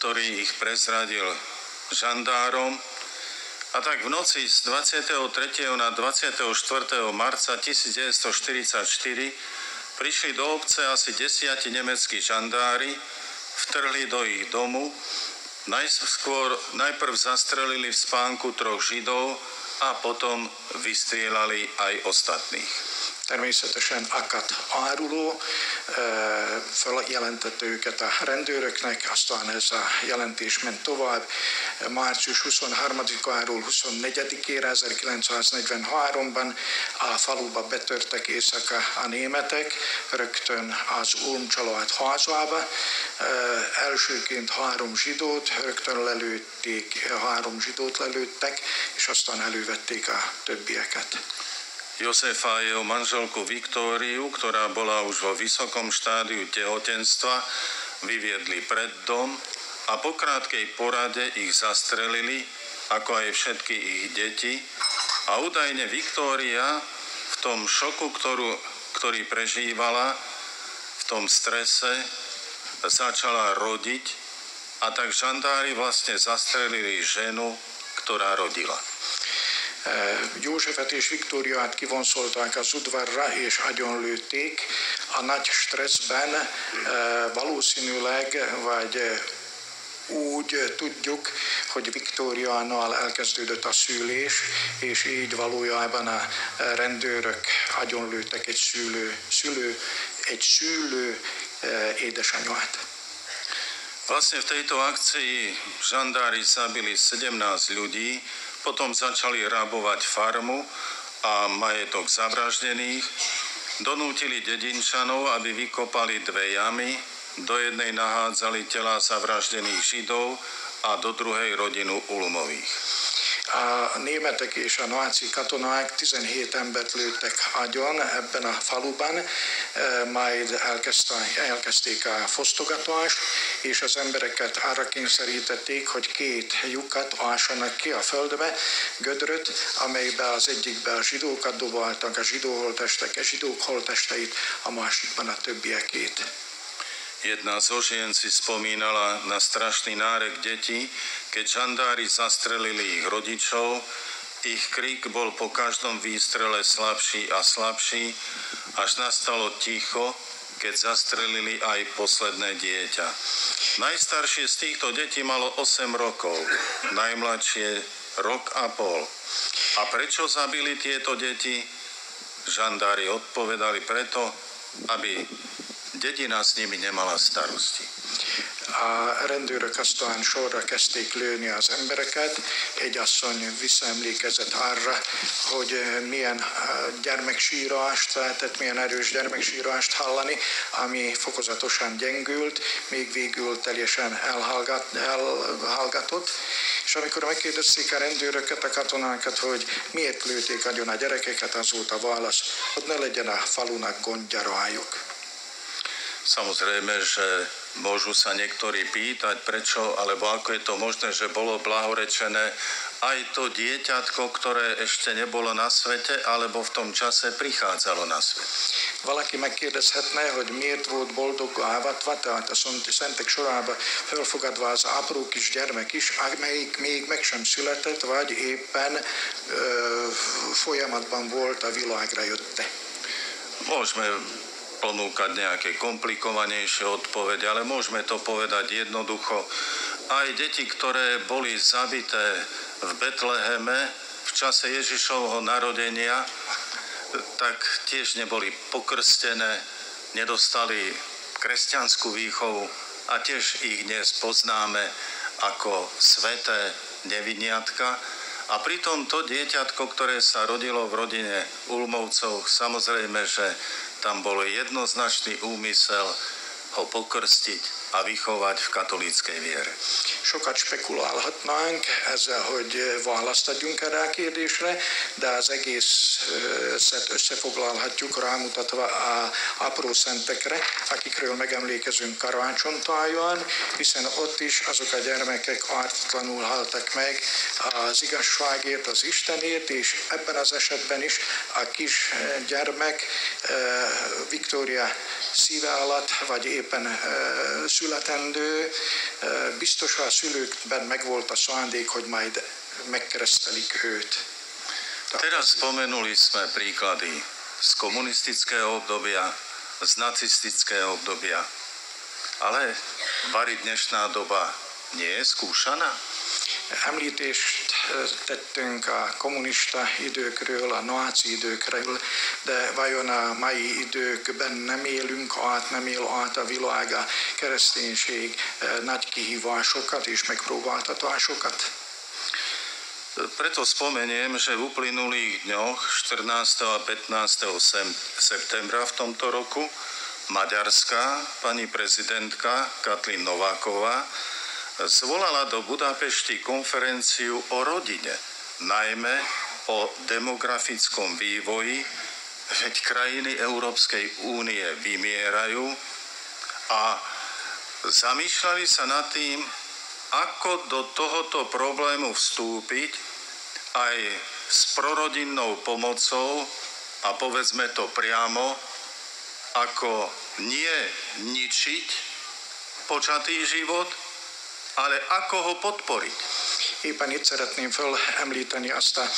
ktorý ich prezradil žandárom. A tak v noci z 23. na 24. marca 1944 prišli do obce asi 10 nemeckí žandári, vtrhli do ich domu, najprv zastrelili v spánku 3 Židov a potom vystrielali aj ostatných. Természetesen akadt áruló, feljelentette őket a rendőröknek, aztán ez a jelentés ment tovább. Március 23-áról 24-ére 1943-ban a faluba betörtek éjszaka a németek, rögtön az Ulm család házába. Elsőként 3 zsidót rögtön lelőtték, 3 zsidót lelőttek, és aztán elővették a többieket. Jozefa a jeho manželku Viktóriu, ktorá bola už vo vysokom štádiu tehotenstva, vyviedli pred dom a po krátkej porade ich zastrelili, ako aj všetky ich deti. A údajne Viktória v tom šoku, ktorý prežívala, v tom strese, začala rodiť a tak žandári vlastne zastrelili ženu, ktorá rodila. Józsefet és Viktóriát kivonszolták az udvarra és agyonlőtték. A nagy stresszben valószínűleg, vagy úgy tudjuk, hogy Viktóriánál elkezdődött a szülés, és így valójában a rendőrök agyonlőttek egy szülő édesanyját. Vlastne v tejto akcii žandári zabili 17 ľudí, potom začali rabovať farmu a majetok zavraždených, donútili dedinčanov, aby vykopali 2 jamy, do jednej nahádzali telá zavraždených Židov a do druhej rodinu Ulmových. A németek és a náci katonák 17 embert lőttek agyon ebben a faluban, majd elkezdték a fosztogatást, és az embereket arra kényszerítették, hogy 2 lyukat ássanak ki a földbe, gödröt, amelybe az egyikbe a zsidókat dobáltak, a zsidók holttesteit, a másikban a többiekét. Jedna zo žien si spomínala na strašný nárek detí, keď žandári zastrelili ich rodičov. Ich krik bol po každom výstrele slabší a slabší, až nastalo ticho, keď zastrelili aj posledné dieťa. Najstaršie z týchto detí malo 8 rokov, najmladšie 1,5 roka. A prečo zabili tieto deti? Žandári odpovedali preto, aby dedina s nimi nemala starosti. A rendőrök aztán sorra kezdték lőni az embereket. Egy asszony visszaemlékezett arra, hogy milyen gyermeksírást lehetett, milyen erős gyermeksírást hallani, ami fokozatosan gyengült, még végül teljesen elhallgatott. És amikor megkérdezték a rendőröket, a katonákat, hogy miért lőték agyon a gyerekeket, az volt a válasz, hogy ne legyen a falunak gondja rájuk. Samozrejme, že môžu sa niektorí pýtať, prečo, alebo ako je to možné, že bolo blahorečené aj to dieťatko, ktoré ešte nebolo na svete, alebo v tom čase prichádzalo na svet. Valaki megkérdezhetne, hogy miért volt boldog ávatva, tehát a szentek sorába felfogadva az apró kis gyermek is, amelyik még meg sem született, vagy éppen folyamatban volt a világra jötte. Môžeme ponúkať nejaké komplikovanejšie odpovede, ale môžeme to povedať jednoducho. Aj deti, ktoré boli zabité v Betleheme v čase Ježišovho narodenia, tak tiež neboli pokrstené, nedostali kresťanskú výchovu a tiež ich dnes poznáme ako sväté neviniatka. A pritom to dieťatko, ktoré sa rodilo v rodine Ulmovcov, samozrejme, že tam bol jednoznačný úmysel ho pokrstiť a vychovať v katolíckej viere. Sokat spekulálhatnánk ezzel, hogy választ adjunk erre a kérdésre, de az egészet összefoglalhatjuk rámutatva a apró szentekre, akikről megemlékezünk karácsonytáján, hiszen ott is azok a gyermekek ártatlanul haltak meg az igazságért, az Istenért, és ebben az esetben is a kis gyermek Viktória szíve alatt, vagy éppen születendő, biztos a szülőkben megvolt a szándék, hogy majd megkeresztelik őt. Teraz spomenuli sme príklady z komunistického obdobia, z nacistického obdobia. Ale vari dnešná doba nie je skúšaná? Említést tettünk a kommunista időkről, a náci időkről, de vajon a mai időkben nem él át a világ a kereszténység nagy kihívásokat és megpróbáltatásokat? Preto spomeniem, že v uplynulých dňoch 14. a 15. septembra v tomto roku maďarská pani prezidentka Katlin Nováková zvolala do Budapešti konferenciu o rodine, najmä o demografickom vývoji, veď krajiny Európskej únie vymierajú a zamýšľali sa nad tým, ako do tohoto problému vstúpiť aj s prorodinnou pomocou a povedzme to priamo, ako nie ničiť počatý život, ale ako ho podporiť. Éppen itt szeretném felemlíteni azt a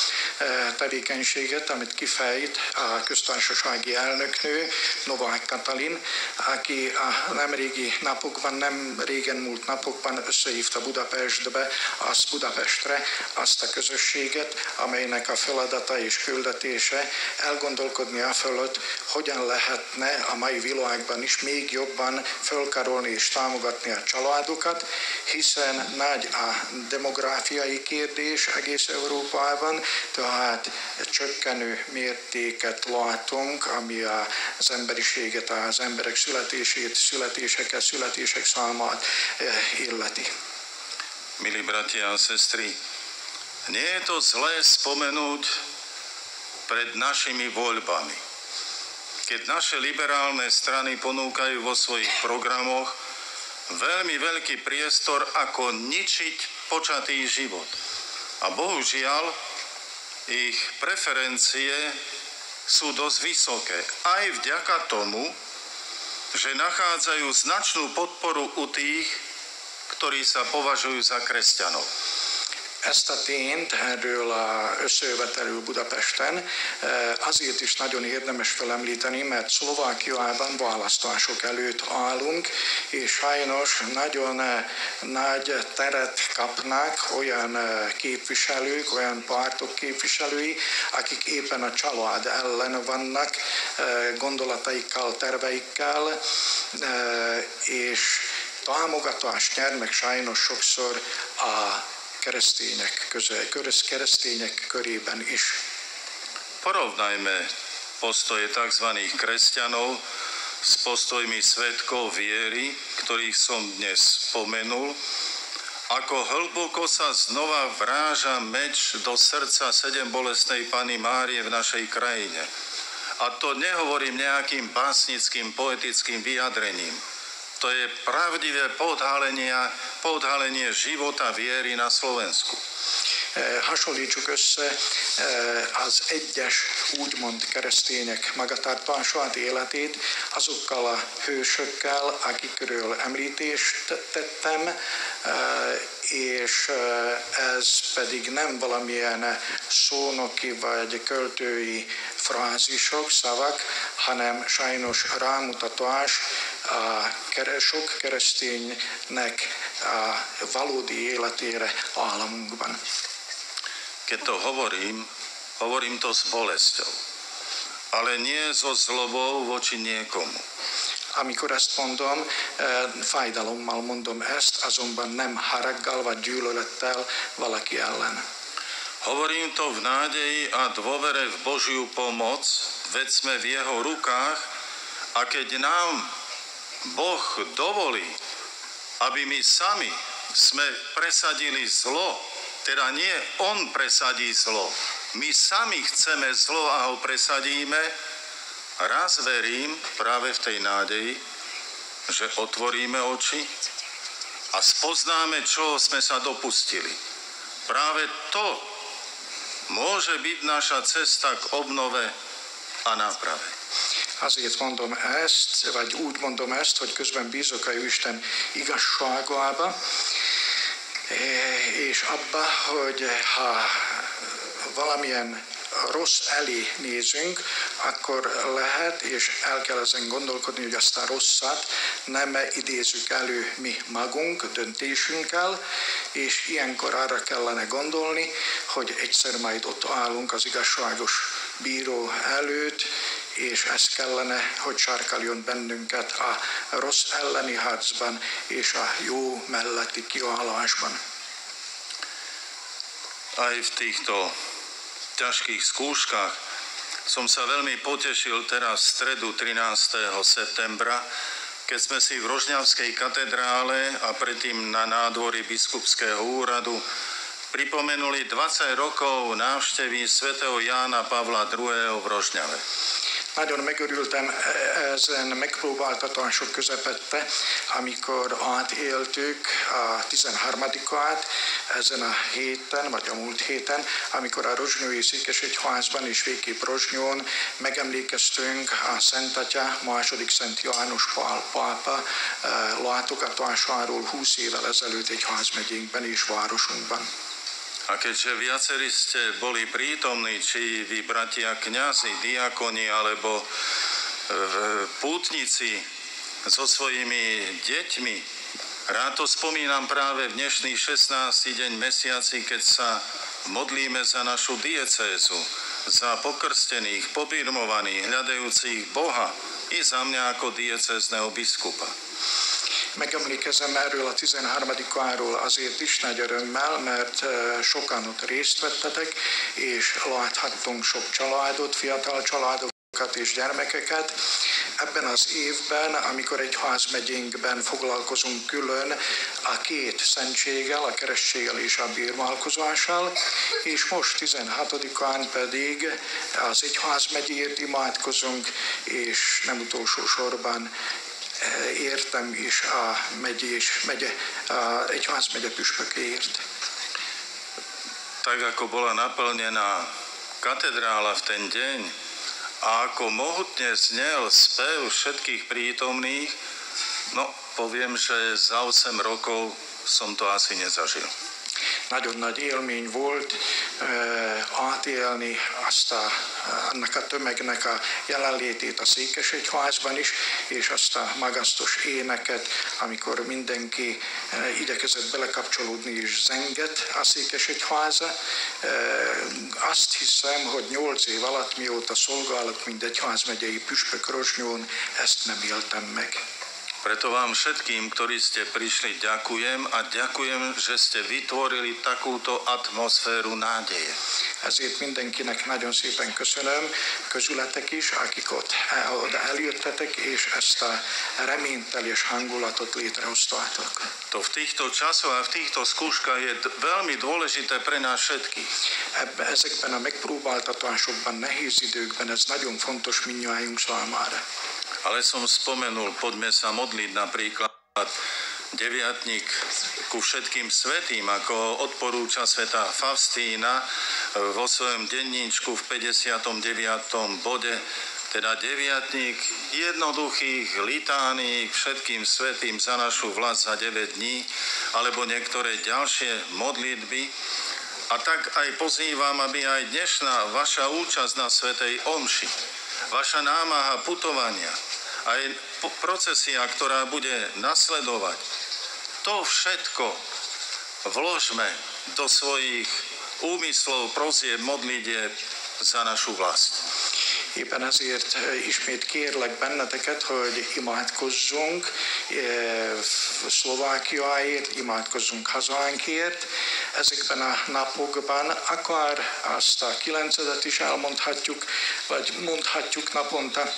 tevékenységet, amit kifejt a köztársasági elnöknő, Novák Katalin, aki a nem régen múlt napokban összehívta Budapestre azt a közösséget, amelynek a feladata és küldetése elgondolkodni a fölött, hogyan lehetne a mai világban is még jobban fölkarolni és támogatni a családokat, hiszen nagy a demográfia kérdés egész Európában, tehát csökkenő mértéket látunk, ami az emberiséget, az emberek születések számát illeti. Milí bratia a sestry, nie je to zlé spomenúť pred našimi voľbami, keď naše liberálne strany ponúkajú vo svojich programoch veľmi veľký priestor, ako ničiť počatý život. A bohužiaľ, ich preferencie sú dosť vysoké. Aj vďaka tomu, že nachádzajú značnú podporu u tých, ktorí sa považujú za kresťanov. Ezt a tényt erről az összejövetelről Budapesten azért is nagyon érdemes felemlíteni, mert Szlovákiában választások előtt állunk, és sajnos nagyon nagy teret kapnak olyan képviselők, olyan pártok képviselői, akik éppen a család ellen vannak gondolataikkal, terveikkel, és támogatást nyernek sajnos sokszor a keresztények körében is. Porovnajme postoje tzv. Kresťanov s postojmi svedkov viery, ktorých som dnes spomenul, ako hlboko sa znova vráža meč do srdca sedembolestnej Panny Márie v našej krajine. A to nehovorím nejakým básnickým, poetickým vyjadrením. To je pravdivé podhalenie života viery na Slovensku. Hasonlítsuk össze az egyes úgymond keresztények magatartását, életét azokkal a hősökkel, akikről említést tettem, és ez pedig nem valamilyen szónoki vagy költői frázisok, szavak, hanem sajnos rámutatás a sok kereszténynek a valódi életére államunkban. Keď to hovorím to s bolesťou, ale nie so zlobou voči niekomu. Amikor ezt mondom, fájdalommal mondom ezt, azonban nem haraggal vagy gyűlölettel valaki ellen. Hovorím to v nádeji a dôvere v Božiu pomoc, veď sme v jeho rukách a keď nám Boh dovolí, aby my sami sme presadili zlo, teda nie on presadí zlo, my sami chceme zlo a ho presadíme, raz verím práve v tej nádeji, že otvoríme oči a spoznáme, čoho sme sa dopustili. Práve to môže byť naša cesta k obnove a náprave. Azért mondom ezt, vagy úgy mondom ezt, hogy közben bízok a Isten igazságába, és abba, hogy ha valamilyen rossz elé nézünk, akkor lehet, és el kell ezen gondolkodni, hogy azt a rosszat nem idézzük elő mi magunk döntésünkkel, és ilyenkor arra kellene gondolni, hogy egyszer majd ott állunk az igazságos bíró előtt, és ez kellene, hogy sarkaljon bennünket a rossz elleni harcban és a jó melletti kiállásban. Aj v týchto ťažkých skúškach som sa veľmi potešil teraz v stredu 13. septembra, keď sme si v Rožňavskej katedrále a predtým na nádvorí biskupského úradu pripomenuli 20 rokov návštevy svätého Jána Pavla II. V Rožňave. Nagyon megörültem ezen megpróbáltatások közepette, amikor átéltük a 13-át ezen a héten, vagy a múlt héten, amikor a Rozsnyói Székesegyházban és végképp Rozsnyón megemlékeztünk a Szent Atya, második Szent János Pál pápa látogatásáról 20 évvel ezelőtt egy házmegyénkben és városunkban. A keďže viacerí ste boli prítomní, či vy bratia kňazi, diakoni alebo pútnici so svojimi deťmi, rád to spomínam práve v dnešný 16. deň mesiaci, keď sa modlíme za našu diecézu, za pokrstených, pobirmovaných, hľadajúcich Boha i za mňa ako diecézneho biskupa. Megemlékezem erről a 13-áról azért is nagy örömmel, mert sokan ott részt vettetek, és láthattunk sok családot, fiatal családokat és gyermekeket. Ebben az évben, amikor egy házmegyénkben foglalkozunk külön a két szentséggel, a keresztséggel és a bírmálkozással, és most 16-án pedig az egyházmegyért imádkozunk, és nem utolsó sorban értem is a egyházmegye püspökéért. Tak ako bola naplnená katedrála v ten deň a ako mohutne znel spev všetkých prítomných, no poviem, že za 8 rokov som to asi nezažil. Nagyon nagy élmény volt átélni annak a tömegnek a jelenlétét a Székesegyházban is, és azt a magasztos éneket, amikor mindenki igyekezett belekapcsolódni és zengett a Székesegyháza. Azt hiszem, hogy 8 év alatt, mióta szolgálok, mint egyházmegyei püspök Rozsnyón, ezt nem éltem meg. Preto vám všetkým, ktorí ste prišli, ďakujem a ďakujem, že ste vytvorili takúto atmosféru nádeje. Ezért mindenkinek nagyon szépen köszönöm, közületek is, akik oda eljöttetek, és ezt a reményteljes hangulatot létrehoztátok. To v týchto časoch a v týchto skúškach je veľmi dôležité pre nás všetkých. Ezekben a megpróbáltatásokban, nehéz időkben ez nagyon fontos mindnyájunk számára. Ale som spomenul, poďme sa modliť napríklad deviatnik ku všetkým svätým, ako odporúča svätá Faustína vo svojom denníčku v 59. bode, teda deviatnik jednoduchých litánií všetkým svätým za našu vlast za 9 dní, alebo niektoré ďalšie modlitby. A tak aj pozývam, aby aj dnešná vaša účasť na svätej omši, vaša námaha putovania, aj procesia, ktorá bude nasledovať, to všetko vložme do svojich úmyslov, prosieb, modlitieb za našu vlast. Éppen ezért ismét kérlek benneteket, hogy imádkozzunk Szlovákiáért, imádkozzunk hazánkért. Ezekben a napokban akár azt a 9-et is elmondhatjuk, vagy mondhatjuk naponta,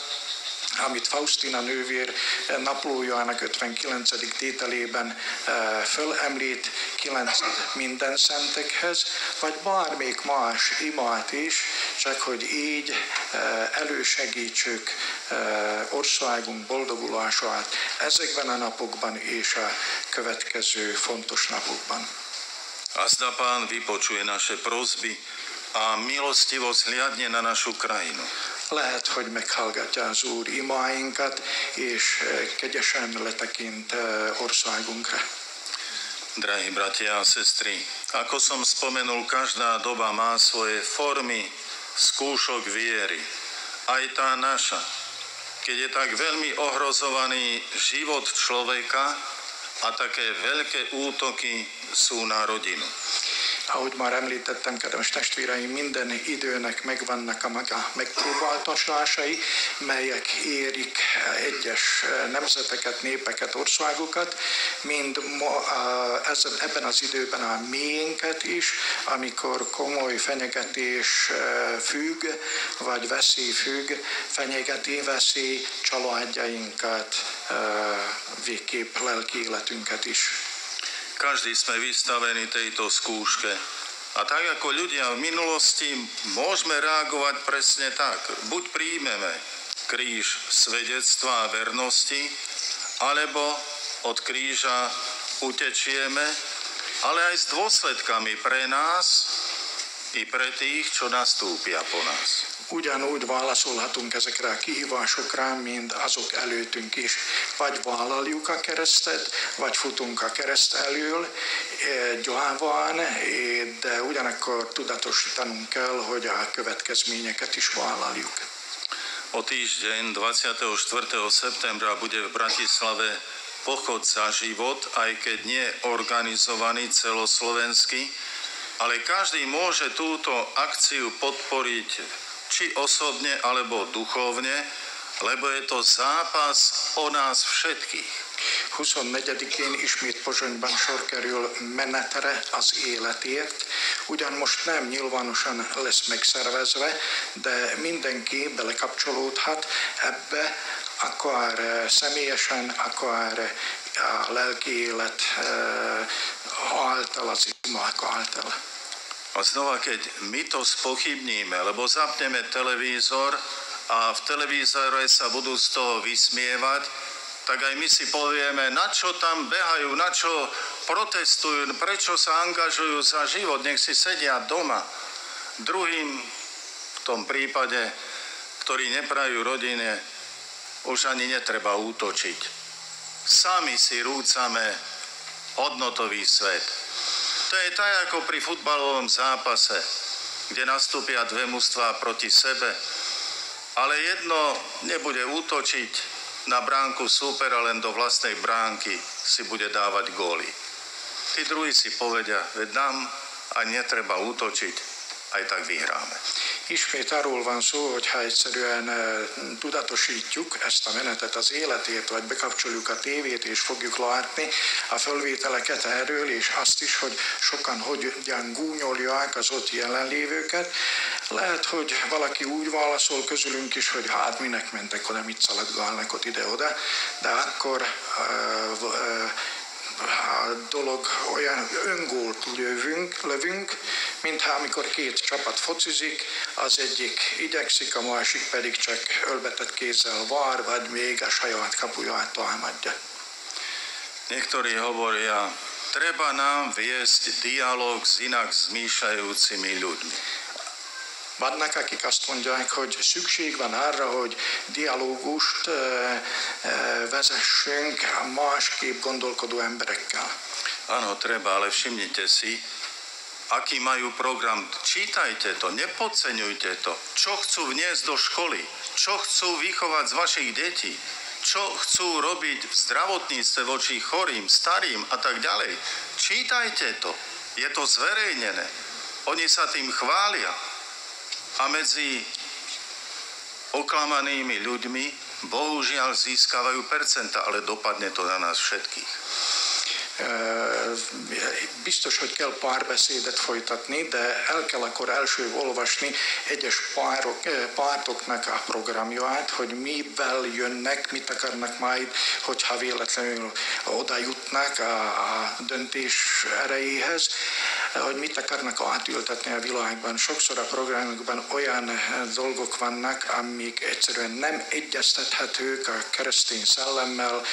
amit Faustina nővér naplójának 59. tételében fölemlít, 9 minden szentekhez, vagy bármelyik más imát is, csak hogy így elősegítsük országunk boldogulását ezekben a napokban és a következő fontos napokban. A zda Pán vypočuje naše prosby a milostivo zhliadne na našu krajinu. Lehet, hogy meghallgatja az Úr imáinkat, és kegyesen letekint országunkra. Drahí bratia a sestry, ako som spomenul, každá doba má svoje formy skúšok viery. Aj tá naša, keď je tak veľmi ohrozovaný život človeka a také veľké útoky sú na rodinu. Ahogy már említettem, kedves testvéreim, minden időnek megvannak a maga megpróbáltatásai, melyek érik egyes nemzeteket, népeket, országokat, mind ebben az időben a miénket is, amikor komoly fenyegetés függ, vagy veszély függ, fenyegeti veszély családjainkat, végképp lelki életünket is. Každý sme vystavení tejto skúške. A tak ako ľudia v minulosti môžeme reagovať presne tak. Buď príjmeme kríž svedectva a vernosti, alebo od kríža utečieme, ale aj s dôsledkami pre nás i pre tých, čo nastúpia po nás. Ugyanúgy válaszolhatunk ezekre a kihívásokra, mint azok előttünk is. Vagy vállaljuk a keresztet, vagy futunk a kereszt elől gyáván, de ugyanakkor tudatosítanunk kell, hogy a következményeket is vállaljuk. O týždeň 24. septembra bude v Bratislave pochod za život, aj keď nie organizovaný celoslovenský, ale každý môže túto akciu podporiť či osobne, alebo duchovne, lebo je to zápas o nás všetkých. 24-én ismét Pozsonyban sor kerül menetre az életért. Ugyan most nem nyilvánosan lesz megszervezve, de mindenki belekapcsolódhat ebbe, akár személyesen, akár a lelki élet által, az imák által. A znova, keď my to spochybníme, lebo zapneme televízor a v televízore sa budú z toho vysmievať, tak aj my si povieme, na čo tam behajú, na čo protestujú, prečo sa angažujú za život, nech si sedia doma. Druhým v tom prípade, ktorí neprajú rodine, už ani netreba útočiť. Sami si rúcame hodnotový svet. To je tak ako pri futbalovom zápase, kde nastúpia dve mužstvá proti sebe, ale jedno nebude útočiť na bránku súpera, len do vlastnej bránky si bude dávať góly. Tí druhí si povedia, veď nám ani netreba útočiť, aj tak vyhráme. Ismét arról van szó, hogy ha egyszerűen tudatosítjuk ezt a menetet az életét, vagy bekapcsoljuk a tévét és fogjuk látni a fölvételeket erről, és azt is, hogy sokan hogyan gúnyolják az ott jelenlévőket, lehet, hogy valaki úgy válaszol közülünk is, hogy hát minek mentek oda, mit szaladgálnak ott ide-oda, de akkor a dolog olyan öngólt lövünk, mintha amikor két csapat focizik, az egyik igyekszik, a másik pedig csak ölbetett kézzel vár, vagy még a saját kapuját támadja. Niektorí hovoria, treba nám viesť dialóg s inak zmýšľajúcimi ľuďmi. Vannak, akik azt mondják, hogy szükség van arra, hogy dialógust vezessünk másképp gondolkodó emberekkel. Áno, treba, ale všimnite si, aký majú program. Čítajte to, nepodceňujte to. Čo chcú vniesť do školy, čo chcú vychovať z vašich detí, čo chcú robiť v zdravotníctve voči chorým, starým a tak ďalej. Čítajte to, je to zverejnené. Oni sa tým chvália. A medzi oklamanými ľuďmi bohužiaľ získavajú percenta, ale dopadne to na nás všetkých. Biztos, hogy kell párbeszédet folytatni, de el kell akkor első olvasni egyes pártoknak a programját, hogy mivel jönnek, mit akarnak majd, hogyha véletlenül oda jutnak a döntés erejéhez, hogy mit akarnak átültetni a világban. Sokszor a programokban olyan dolgok vannak, amik egyszerűen nem egyeztethetők a keresztény szellemmel,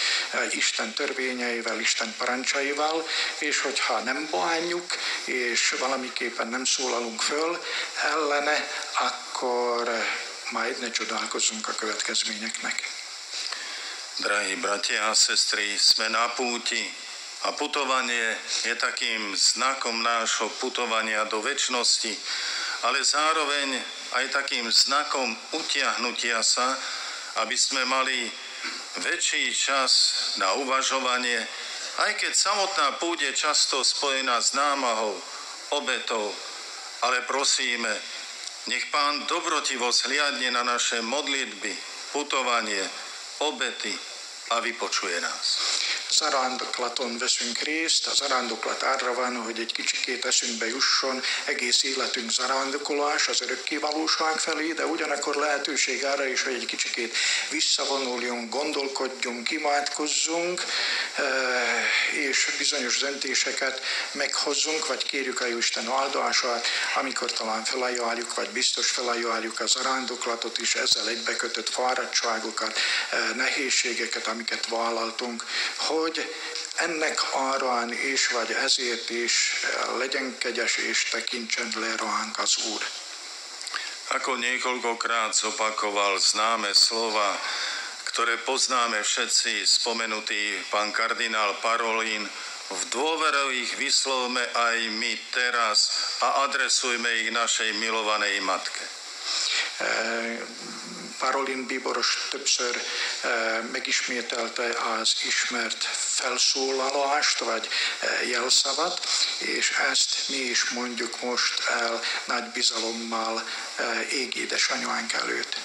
Isten törvényeivel, Isten parancsaival, és hogyha nem bánjuk, és valamiképpen nem szólalunk föl ellene, akkor majd ne csodálkozzunk a következményeknek. Drahí bratia a sestry, sme na púti A putovanie je takým znakom nášho putovania do večnosti, ale zároveň aj takým znakom utiahnutia sa, aby sme mali väčší čas na uvažovanie, aj keď samotná púť je často spojená s námahou, obetou, ale prosíme, nech Pán dobrotivo zhliadne na naše modlitby, putovanie, obety a vypočuje nás. Zarándoklaton veszünk részt, a zarándoklat arra van, hogy egy kicsikét eszünkbe jusson egész életünk zarándokolás az örökké valóság felé, de ugyanakkor lehetőség arra is, hogy egy kicsikét visszavonuljon, gondolkodjunk, imádkozzunk, és bizonyos döntéseket meghozzunk, vagy kérjük a Jóisten áldását, amikor talán felajánljuk, vagy biztos felajánljuk a zarándoklatot is, ezzel egybekötött fáradtságokat, nehézségeket, amiket vállaltunk, hogy ennek árán is, vagy ezért is legyen kegyes és tekintsen le ránk az Úr. Ako niekoľkokrát zopakoval známe slova, ktoré poznáme všetci, spomenutý pán kardinál Parolin, v dôvere ich vyslovme aj my teraz a adresujme ich našej milovanej matke. Parolin bíboros többször megismételte az ismert felszólalást, vagy jelszavat, és ezt mi is mondjuk most el nagy bizalommal ég édesanyánk előtt.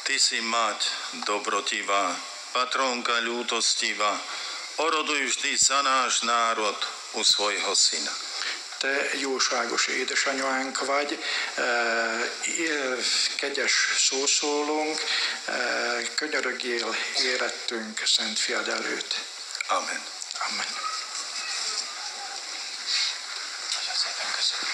Ty si mať dobrotivá, patrónka ľútostivá, oroduj vždy za náš národ u svojho syna. Te jóságos édesanyánk vagy, kegyes szószólónk, könyörögjél érettünk Szent Fiad előtt. Amen. Amen. Nagyon szépen köszönöm.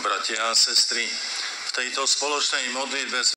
Bratia a sestry, v tejto spoločnej modlitbe